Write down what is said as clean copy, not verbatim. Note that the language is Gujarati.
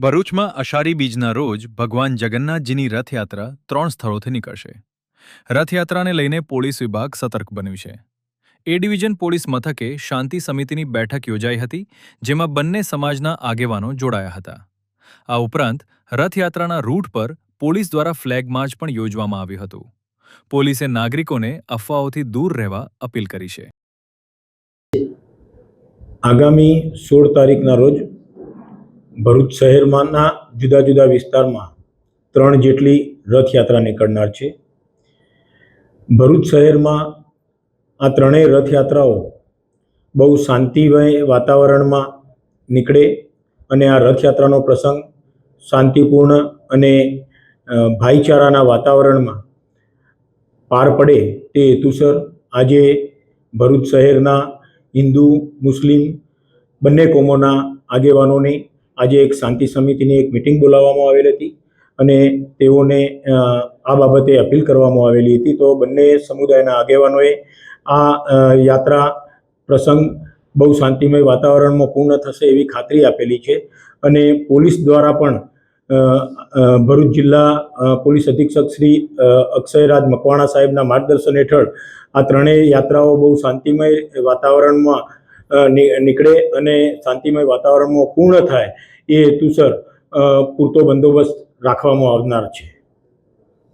ભરૂચમાં અષાઢી બીજના રોજ ભગવાન જગન્નાથજીની રથયાત્રા 3 સ્થળોથી નીકળશે. રથયાત્રાને લઈને પોલીસ વિભાગ સતર્ક બન્યું છે. એ ડિવિઝન પોલીસ મથકે શાંતિ સમિતિની બેઠક યોજાઈ હતી, જેમાં બંને સમાજના આગેવાનો જોડાયા હતા. આ ઉપરાંત રથયાત્રાના રૂટ પર પોલીસ દ્વારા ફ્લેગ માર્ચ પણ યોજવામાં આવ્યું હતું. પોલીસે નાગરિકોને અફવાઓથી દૂર રહેવા અપીલ કરી છે. આગામી 16 તારીખના રોજ ભરૂચ શહેરમાંના જુદા જુદા વિસ્તારમાં 3 જેટલી રથયાત્રા નીકળનાર છે. ભરૂચ શહેરમાં આ ત્રણેય રથયાત્રાઓ બહુ શાંતિમય વાતાવરણમાં નીકળે અને આ રથયાત્રાનો પ્રસંગ શાંતિપૂર્ણ અને ભાઈચારાના વાતાવરણમાં પાર પડે તે હેતુસર આજે ભરૂચ શહેરના હિન્દુ મુસ્લિમ બંને કોમોના આગેવાનોની આજે એક શાંતિ સમિતિની એક મિટિંગ બોલાવવામાં આવેલી હતી અને તેઓને આ બાબતે અપીલ કરવામાં આવેલી હતી. તો બંને સમુદાયના આગેવાનોએ આ યાત્રા પ્રસંગ બહુ શાંતિમય વાતાવરણમાં પૂર્ણ થશે એવી ખાતરી આપેલી છે અને પોલીસ દ્વારા પણ ભરૂચ જિલ્લા પોલીસ અધિક્ષક શ્રી અક્ષયરાજ મકવાણા સાહેબના માર્ગદર્શન હેઠળ આ ત્રણેય યાત્રાઓ બહુ શાંતિમય વાતાવરણમાં નીકળે અને શાંતિમય વાતાવરણમાં પૂર્ણ થાય એ હેતુસર પૂરતો બંદોબસ્ત રાખવામાં આવનાર છે.